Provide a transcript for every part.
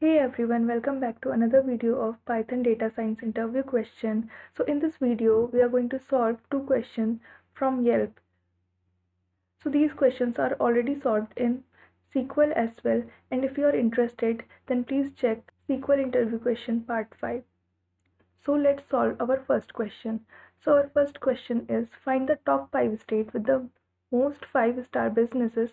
Hey everyone, welcome back to another video of Python Data Science interview question. So in this video, we are going to solve two questions from Yelp. So these questions are already solved in SQL as well, and if you are interested, then please check SQL interview question part 5. So let's solve our first question. So our first question is find the top 5 states with the most 5-star businesses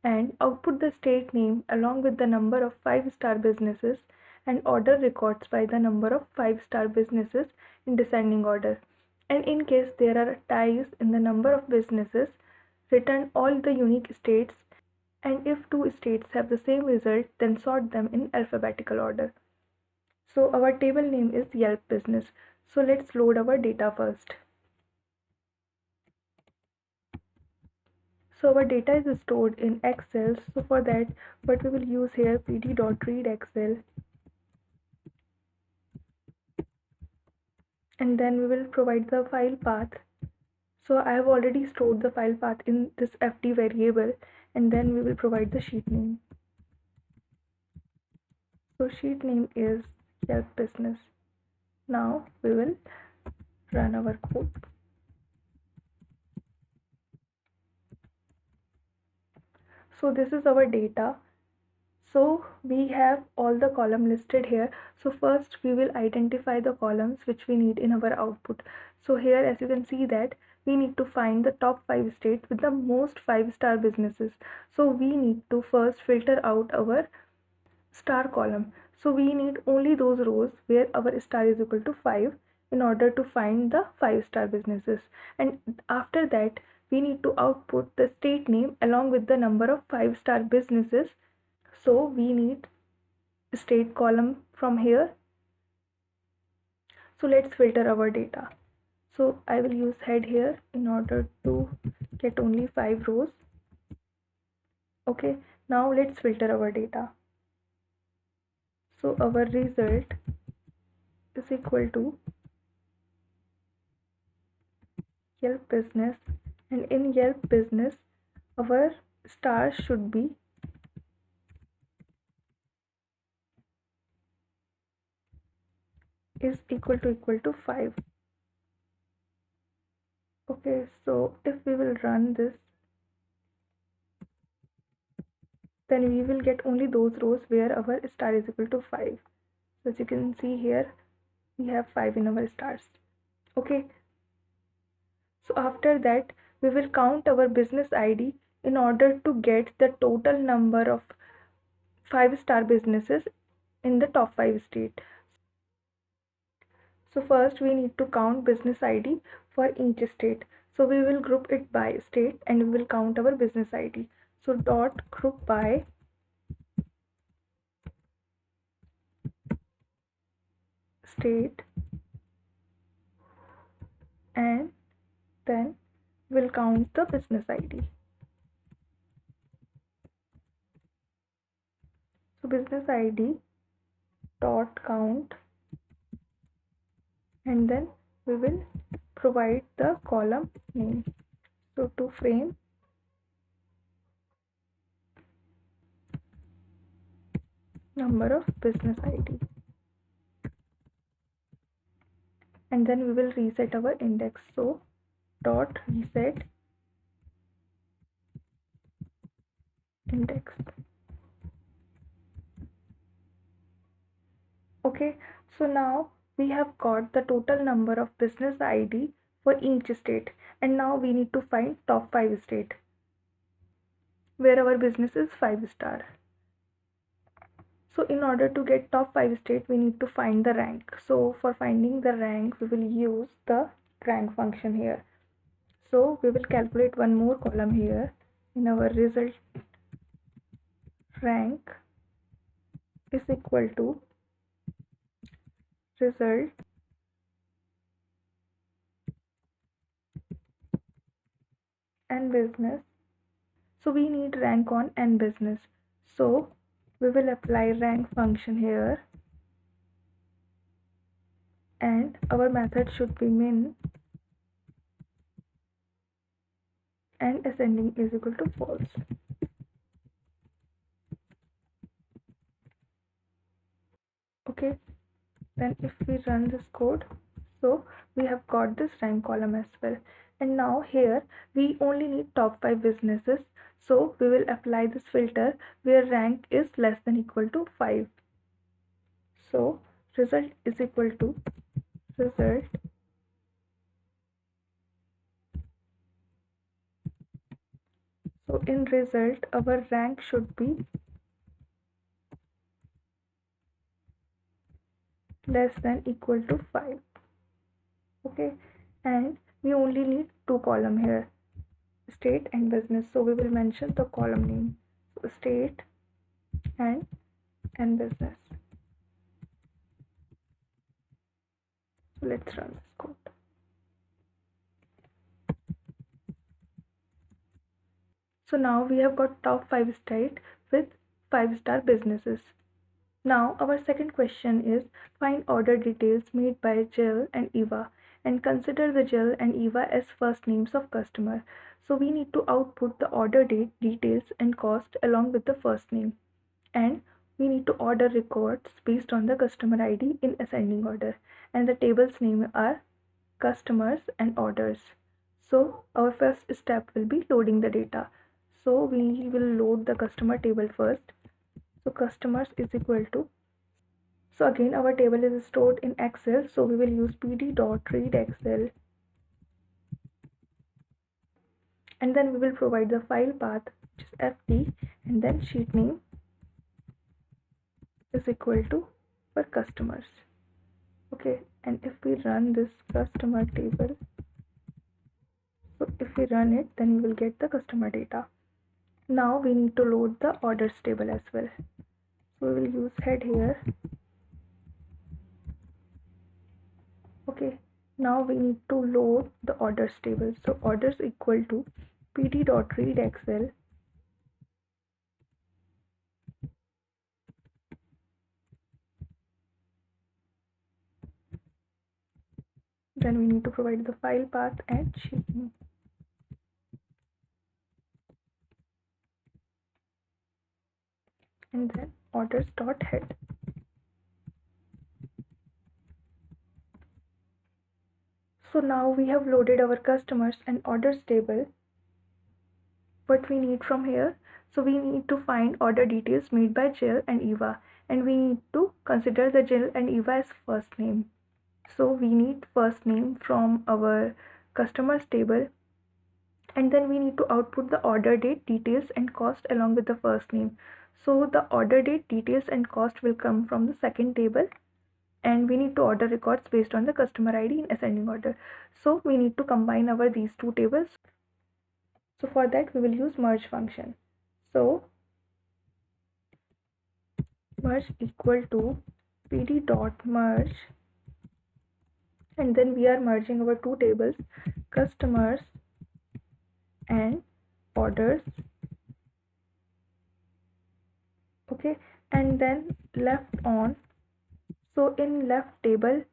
and output the state name along with the number of 5-star businesses and order records by the number of 5-star businesses in descending order. And in case there are ties in the number of businesses, return all the unique states, and if two states have the same result, then sort them in alphabetical order. So our table name is Yelp Business. So let's load our data first. So our data is stored in Excel. So for that, what we will use here, pd.readExcel, and then we will provide the file path. So I have already stored the file path in this fd variable, and then we will provide the sheet name. So sheet name is Yelp Business. Now we will run our code. So this is our data. So we have all the column listed here. So first we will identify the columns which we need in our output. So here, as you can see, that we need to find the top 5 states with the most 5-star businesses. So we need to first filter out our star column. So we need only those rows where our star is equal to 5 in order to find the 5-star businesses. And after that, we need to output the state name along with the number of 5-star businesses. So we need state column from here. So let's filter our data. So I will use head here in order to get only 5 rows. Okay, now let's filter our data. So our result is equal to Yelp Business, and in Yelp Business our stars should be is equal to 5. Okay, so if we will run this, then we will get only those rows where our star is equal to 5. So as you can see here, we have 5 in our stars. Okay, so after that we will count our business ID in order to get the total number of 5-star businesses in the top 5 state. So first we need to count business ID for each state. So we will group it by state and we will count our business ID. So dot group by state, and then we'll count the business ID. So business ID dot count, and then we will provide the column name. So to frame number of business ID, and then we will reset our index. So dot reset index. Okay, so now we have got the total number of business ID for each state, and now we need to find top 5 state where our business is 5-star. So in order to get top 5 state, we need to find the rank. So for finding the rank, we will use the rank function here. So we will calculate one more column here in our result. Rank is equal to result and business. So we need rank on n business. So we will apply rank function here, and our method should be min, and ascending is equal to false. Okay, then if we run this code, so we have got this rank column as well. And now here we only need top 5 businesses, so we will apply this filter where rank is less than equal to 5. So result is equal to result. So in result our rank should be less than equal to 5. Okay, and we only need two column here, state and business, so we will mention the column name, so state and business. So let's run this code. So now we have got top 5 state with 5-star businesses. Now our second question is find order details made by Jill and Eva and consider the Jill and Eva as first names of customer. So we need to output the order date, details and cost along with the first name, and we need to order records based on the customer ID in ascending order, and the tables name are customers and orders. So our first step will be loading the data. So we will load the customer table first. So customers is equal to, so again our table is stored in Excel, so we will use pd.readExcel, and then we will provide the file path which is fd, and then sheet name is equal to for customers. Okay, and if we run this customer table, so if we run it, then we will get the customer data. Now we need to load the orders table as well, so we will use head here. Okay, now we need to load the orders table, so orders equal to pd.readExcel, then we need to provide the file path and sheet name, and then orders.head. So now we have loaded our customers and orders table. What we need from here, so we need to find order details made by Jill and Eva, and we need to consider the Jill and Eva as first name. So we need first name from our customers table, and then we need to output the order date, details and cost along with the first name. So the order date, details and cost will come from the second table, and we need to order records based on the customer ID in ascending order. So we need to combine our these two tables. So for that we will use merge function. So merge equal to pd.merge, and then we are merging our two tables, customers and orders. Okay, and then left on, so in left table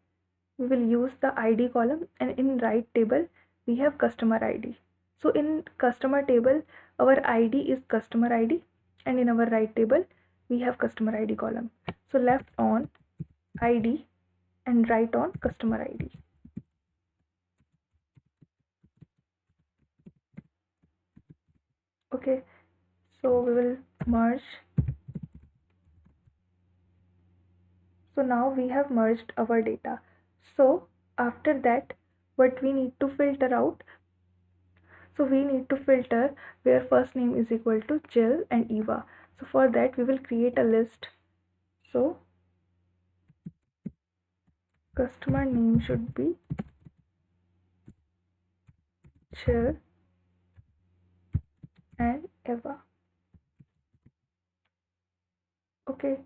we will use the ID column, and in right table we have customer ID. So in customer table our ID is customer ID, and in our right table we have customer ID column. So left on ID and right on customer ID. Okay, so we will merge. So now we have merged our data. So after that, what we need to filter out, so we need to filter where first name is equal to Jill and Eva. So for that we will create a list. So customer name should be Jill and Eva. Okay,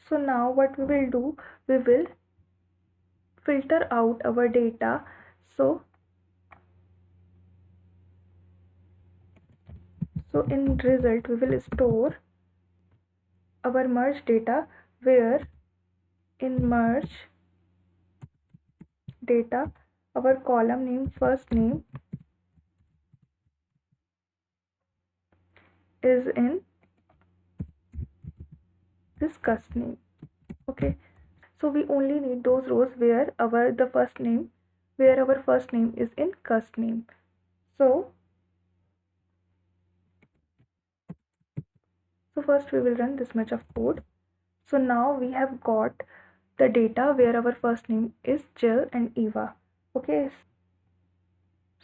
so now what we will do, we will filter out our data. So in result we will store our merge data, where in merge data our column name first name is in this cust name. Okay, so we only need those rows where our first name is in cust name. So first we will run this much of code. So now we have got the data where our first name is Jill and Eva. Okay,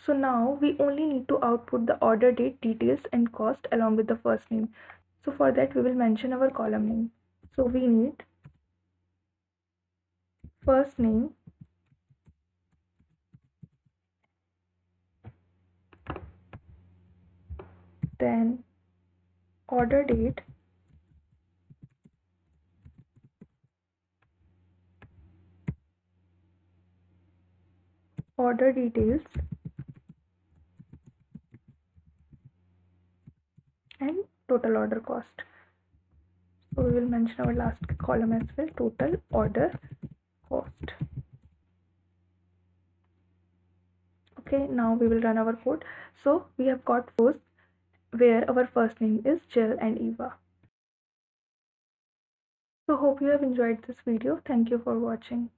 so now we only need to output the order date, details and cost along with the first name. So for that we will mention our column name. So we need first name, then order date, order details and total order cost. So we will mention our last column as well, total order cost. Okay, now we will run our code. So we have got rows where our first name is Jill and Eva. So hope you have enjoyed this video. Thank you for watching.